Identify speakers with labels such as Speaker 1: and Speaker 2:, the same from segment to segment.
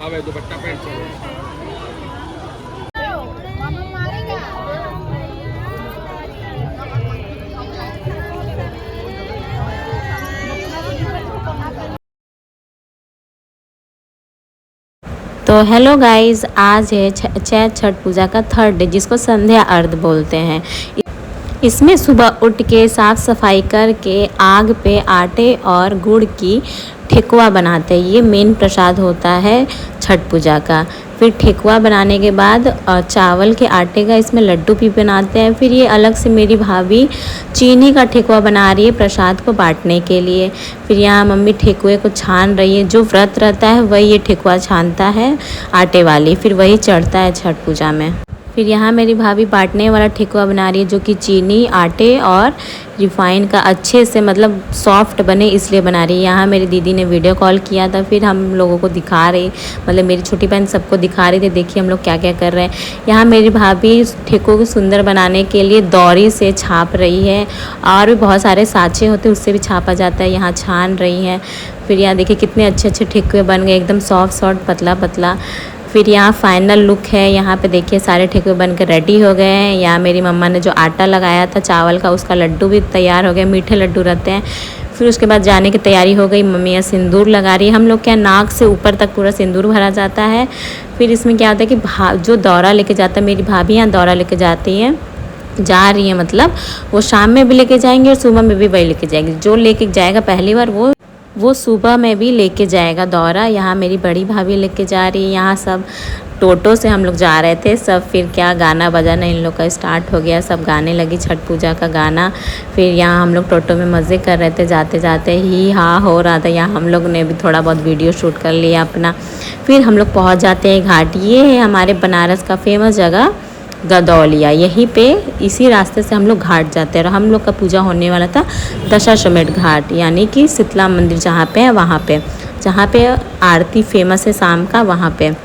Speaker 1: आवे दुपट्टा पैंट चलो।
Speaker 2: तो हेलो गाइस, आज है चैत छठ पूजा का थर्ड डे, जिसको संध्या अर्घ बोलते हैं। इसमें सुबह उठ के साफ़ सफाई करके आग पे आटे और गुड़ की ठेकुआ बनाते हैं। ये मेन प्रसाद होता है छठ पूजा का। फिर ठेकुआ बनाने के बाद चावल के आटे का इसमें लड्डू भी बनाते हैं। फिर ये अलग से मेरी भाभी चीनी का ठेकुआ बना रही है प्रसाद को बांटने के लिए। फिर यहाँ मम्मी ठेकुए को छान रही है। जो व्रत रहता है वही ये ठेकुआ छानता है आटे वाली, फिर वही चढ़ता है छठ पूजा में। फिर यहाँ मेरी भाभी बांटने वाला ठेकुआ बना रही है, जो कि चीनी, आटे और रिफाइन का अच्छे से मतलब सॉफ्ट बने इसलिए बना रही है। यहाँ मेरी दीदी ने वीडियो कॉल किया था, फिर हम लोगों को दिखा रही, मतलब मेरी छोटी बहन सबको दिखा रही थी, देखिए हम लोग क्या क्या कर रहे हैं। यहाँ मेरी भाभी ठेकुए को सुंदर बनाने के लिए दौरी से छाप रही है, और भी बहुत सारे साँचे होते हैं उससे भी छापा जाता है, यहाँ छान रही हैं। फिर यहाँ देखिए कितने अच्छे अच्छे ठेकुए बन गए, एकदम सॉफ्ट सॉफ्ट पतला पतला। फिर यहाँ फाइनल लुक है। यहाँ पे देखिए सारे ठेकुए बनकर रेडी हो गए हैं। यहाँ मेरी मम्मा ने जो आटा लगाया था चावल का, उसका लड्डू भी तैयार हो गया, मीठे लड्डू रहते हैं। फिर उसके बाद जाने की तैयारी हो गई। मम्मी यहाँ सिंदूर लगा रही है। हम लोग क्या नाक से ऊपर तक पूरा सिंदूर भरा जाता है। फिर इसमें क्या होता है कि जो दौरा लेके जाता है, मेरी भाभी यहाँ दौरा लेके जाती हैं, जा रही है, मतलब वो शाम में भी लेके जाएंगे और सुबह में भी वही लेके जाएंगे। जो लेके जाएगा पहली बार वो सुबह में भी लेके जाएगा दौरा। यहाँ मेरी बड़ी भाभी लेके जा रही है। यहाँ सब टोटो से हम लोग जा रहे थे सब। फिर क्या गाना बजाना इन लोग का स्टार्ट हो गया, सब गाने लगी छठ पूजा का गाना। फिर यहाँ हम लोग टोटो में मज़े कर रहे थे, जाते जाते ही हाँ हो रहा था। यहाँ हम लोग ने भी थोड़ा बहुत वीडियो शूट कर लिया अपना। फिर हम लोग पहुँच जाते हैं घाट। ये है हमारे बनारस का फेमस जगह गदौलिया। यहीं पे इसी रास्ते से हम लोग घाट जाते हैं। और हम लोग का पूजा होने वाला था दशाश्वमेध घाट, यानी कि शीतला मंदिर जहाँ पे है वहाँ पे, जहाँ पे आरती फेमस है शाम का, वहाँ पे।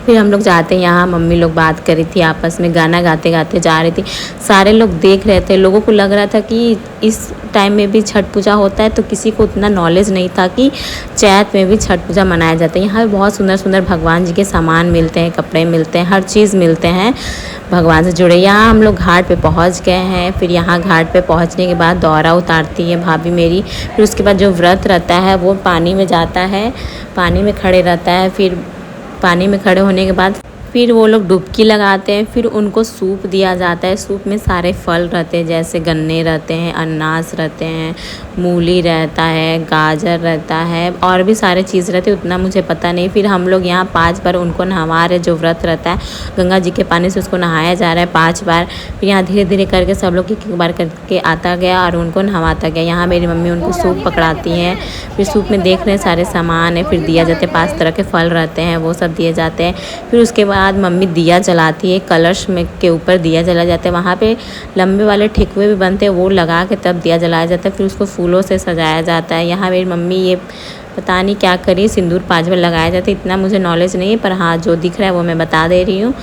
Speaker 2: फिर हम लोग जाते हैं। यहाँ मम्मी लोग बात कर रही थी आपस में, गाना गाते गाते जा रही थी। सारे लोग देख रहे थे। लोगों को लग रहा था कि इस टाइम में भी छठ पूजा होता है, तो किसी को उतना नॉलेज नहीं था कि चैत में भी छठ पूजा मनाया जाता है। यहाँ पे बहुत सुंदर सुंदर भगवान जी के सामान मिलते हैं, कपड़े मिलते हैं, हर चीज़ मिलते हैं भगवान से जुड़े। यहाँ हम लोग घाट पे पहुँच गए हैं। फिर यहाँ घाट पे पहुँचने के बाद दौरा उतारती है भाभी मेरी। फिर उसके बाद जो व्रत रहता है वो पानी में जाता है, पानी में खड़े रहता है। फिर पानी में खड़े होने के बाद फिर वो लोग डुबकी लगाते हैं। फिर उनको सूप दिया जाता है। सूप में सारे फल रहते हैं, जैसे गन्ने रहते हैं, अनानास रहते हैं, मूली रहता है, गाजर रहता है, और भी सारे चीज़ रहते हैं, उतना मुझे पता नहीं। फिर हम लोग यहाँ 5 बार उनको नहवा रहे, जो व्रत रहता है गंगा जी के पानी से उसको नहाया जा रहा है 5 बार। फिर यहाँ धीरे धीरे करके सब लोग एक बार करके आता गया और उनको नहवाता गया। यहाँ मेरी मम्मी उनको सूप पकड़ाती हैं। फिर सूप में देख रहे हैं सारे सामान है। फिर दिया जाते हैं, 5 तरह के फल रहते हैं, वो सब दिए जाते हैं। फिर उसके बाद मम्मी दिया जलाती है, कलश में के ऊपर दिया जला जाता है। वहाँ पे लंबे वाले ठेकुए भी बनते हैं, वो लगा के तब दिया जलाया जाता है। फिर उसको फूलों से सजाया जाता है। यहाँ मेरी मम्मी ये पता नहीं क्या करी, सिंदूर 5 बार लगाया जाता है, इतना मुझे नॉलेज नहीं है, पर हाँ जो दिख रहा है वो मैं बता दे रही हूँ।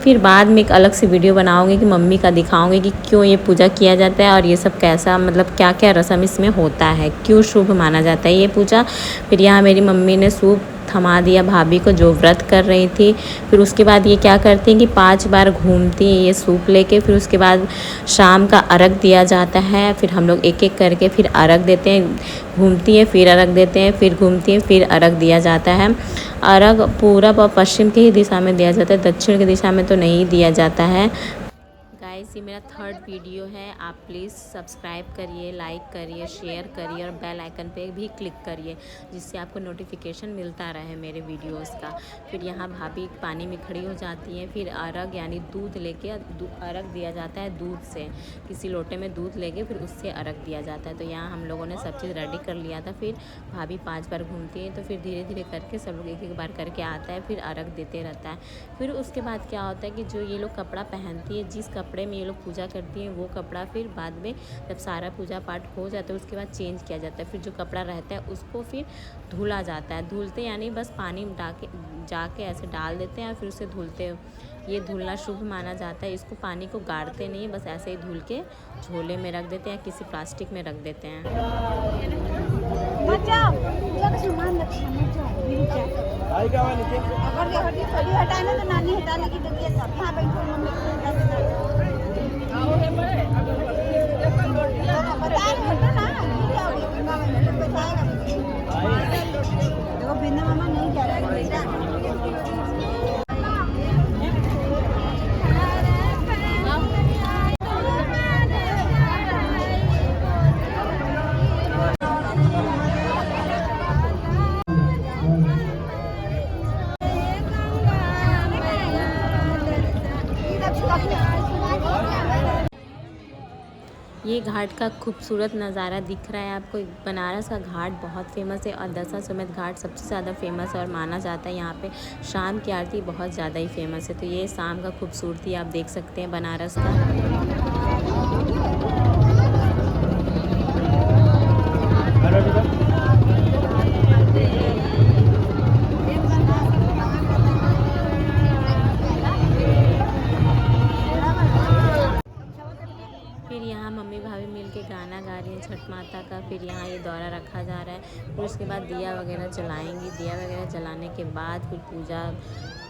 Speaker 2: फिर बाद में एक अलग से वीडियो बनाऊंगी कि मम्मी का दिखाऊंगी कि क्यों ये पूजा किया जाता है और ये सब कैसा, मतलब क्या क्या रस्म इसमें होता है, क्यों शुभ माना जाता है ये पूजा। फिर यहाँ मेरी मम्मी ने सूप थमा दिया भाभी को जो व्रत कर रही थी। फिर उसके बाद ये क्या करती हैं कि 5 बार घूमती हैं ये सूप लेके। फिर उसके बाद शाम का अर्घ दिया जाता है। फिर हम लोग एक एक करके फिर अर्घ देते हैं, घूमती है फिर अर्घ देते हैं, फिर घूमती है फिर अर्घ दिया जाता है। अर्घ पूरब और पश्चिम की ही दिशा में दिया जाता है, दक्षिण की दिशा में तो नहीं दिया जाता है। गाइस ये मेरा थर्ड वीडियो है, आप प्लीज़ सब्सक्राइब करिए, लाइक करिए, शेयर करिए और बेल आइकन पे भी क्लिक करिए, जिससे आपको नोटिफिकेशन मिलता रहे मेरे वीडियोस का। फिर यहाँ भाभी पानी में खड़ी हो जाती हैं। फिर अर्घ यानी दूध लेके अर्घ दिया जाता है, दूध से किसी लोटे में दूध लेके फिर उससे अर्घ दिया जाता है। तो यहाँ हम लोगों ने सब चीज़ रेडी कर लिया था। फिर भाभी 5 बार घूमती है, तो फिर धीरे धीरे करके सब लोग एक एक बार करके आता है, फिर अर्घ देते रहता है। फिर उसके बाद क्या होता है कि जो ये लोग कपड़ा पहनती है, जिस कपड़े में ये लोग पूजा करती हैं, वो कपड़ा फिर बाद में जब सारा पूजा पाठ हो जाता है उसके बाद चेंज किया जाता है। फिर जो कपड़ा रहता है उसको फिर धुला जाता है। धुलते यानी बस पानी में जाके ऐसे डाल देते हैं और फिर उसे धुलते। ये धुलना शुभ माना जाता है। इसको पानी को गाड़ते नहीं, बस ऐसे ही धुल के झोले में रख देते हैं या किसी प्लास्टिक में रख देते हैं।
Speaker 1: मत जाओ, पूजा का सामान रखना मत जाओ, गिर जाए। अगर ये हड्डी थोड़ी हटाना तो नानी हटा लेगी, तो ये सब यहाँ बैठो मम्मी को हटा देना। बता रहे हो ना, गिर जाओगे, बिना मैंने तो बताएगा। देखो बिना मामा नहीं जा रहा है बेटा।
Speaker 2: ये घाट का खूबसूरत नज़ारा दिख रहा है आपको। बनारस का घाट बहुत फेमस है और दशाश्वमेध घाट सबसे ज़्यादा फेमस है और माना जाता है यहाँ पे शाम की आरती बहुत ज़्यादा ही फेमस है। तो ये शाम का खूबसूरती आप देख सकते हैं बनारस का। फिर यहाँ मम्मी भाभी मिल के गाना गा रही हैं छठ माता का। फिर यहाँ ये दौरा रखा जा रहा है। फिर उसके बाद दिया वगैरह जलाएंगी। दिया वगैरह जलाने के बाद फिर पूजा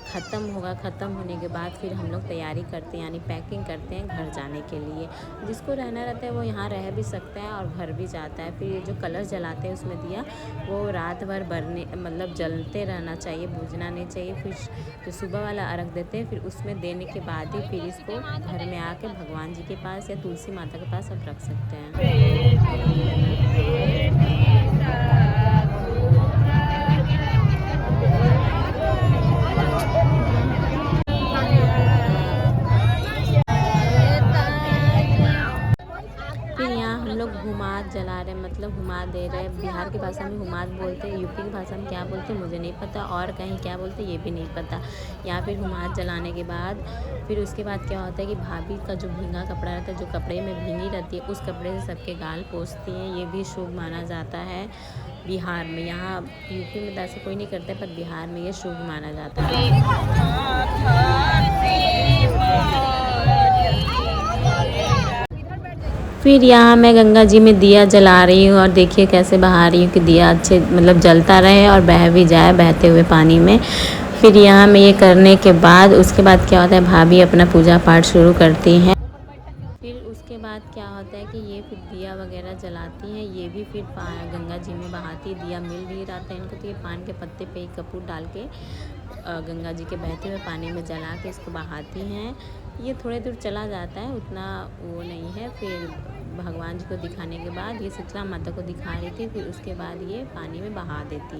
Speaker 2: ख़त्म होगा। ख़त्म होने के बाद फिर हम लोग तैयारी करते हैं, यानी पैकिंग करते हैं घर जाने के लिए। जिसको रहना रहता है वो यहाँ रह भी सकता है और घर भी जाता है। फिर ये जो कलश जलाते हैं उसमें दिया, वो रात भर बरने मतलब जलते रहना चाहिए, बुझना नहीं चाहिए। फिर जो सुबह वाला अर्घ देते हैं फिर उसमें देने के बाद ही फिर इसको घर में आके भगवान जी के पास या तुलसी माता के पास आप रख सकते हैं। फिर यहाँ हम लोग हुमाद जला रहे हैं, मतलब हुमाद दे रहे हैं। बिहार की भाषा में हुमाद बोलते हैं, यूपी की भाषा में क्या बोलते हैं मुझे नहीं पता, और कहीं क्या बोलते हैं ये भी नहीं पता। यहाँ फिर हुमाद जलाने के बाद फिर उसके बाद क्या होता है कि भाभी का जो भींगा कपड़ा रहता है, जो कपड़े में भींगी रहती है, उस कपड़े से सबके गाल पोंछती हैं। ये भी शुभ माना जाता है बिहार में। यहाँ यूपी में तो ऐसे कोई नहीं करते, पर बिहार में ये शुभ माना जाता है। फिर यहाँ मैं गंगा जी में दिया जला रही हूँ और देखिए कैसे बहा रही हूँ कि दिया अच्छे मतलब जलता रहे और बह भी जाए बहते हुए पानी में। फिर यहाँ मैं ये करने के बाद उसके बाद क्या होता है, भाभी अपना पूजा पाठ शुरू करती हैं। फिर उसके बाद क्या होता है कि ये फिर दिया वगैरह जलाती हैं। ये भी फिर गंगा जी में बहाती। दिया मिल नहीं रहा था इनको, तो ये पान के पत्ते पे एक कपूर डाल के गंगा जी के बहते हुए पानी में जला के इसको बहाती हैं। ये थोड़े दूर चला जाता है, उतना वो नहीं है। फिर भगवान जी को दिखाने के बाद ये शीतला माता को दिखा रही थी, फिर उसके बाद ये पानी में बहा देती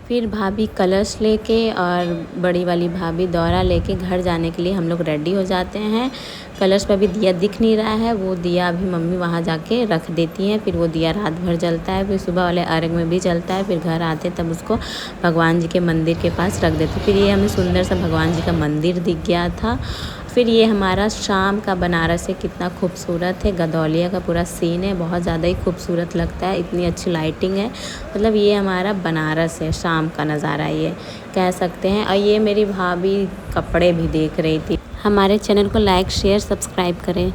Speaker 2: फिर भाभी कलश लेके और बड़ी वाली भाभी दौरा लेके घर जाने के लिए हम लोग रेडी हो जाते हैं। कलश पर भी दिया दिख नहीं रहा है, वो दिया अभी मम्मी वहाँ जाके रख देती हैं। फिर वो दिया रात भर जलता है, फिर सुबह वाले अर्घ में भी जलता है। फिर घर आते तब उसको भगवान जी के मंदिर के पास रख देते। फिर ये हमें सुंदर सा भगवान जी का मंदिर दिख गया था। फिर ये हमारा शाम का बनारस है, कितना खूबसूरत है। गदौलिया का पूरा सीन है, बहुत ज़्यादा ही खूबसूरत लगता है, इतनी अच्छी लाइटिंग है। मतलब ये हमारा बनारस है, शाम का नज़ारा ये कह सकते हैं। और ये मेरी भाभी कपड़े भी देख रही थी। हमारे चैनल को लाइक शेयर सब्सक्राइब करें।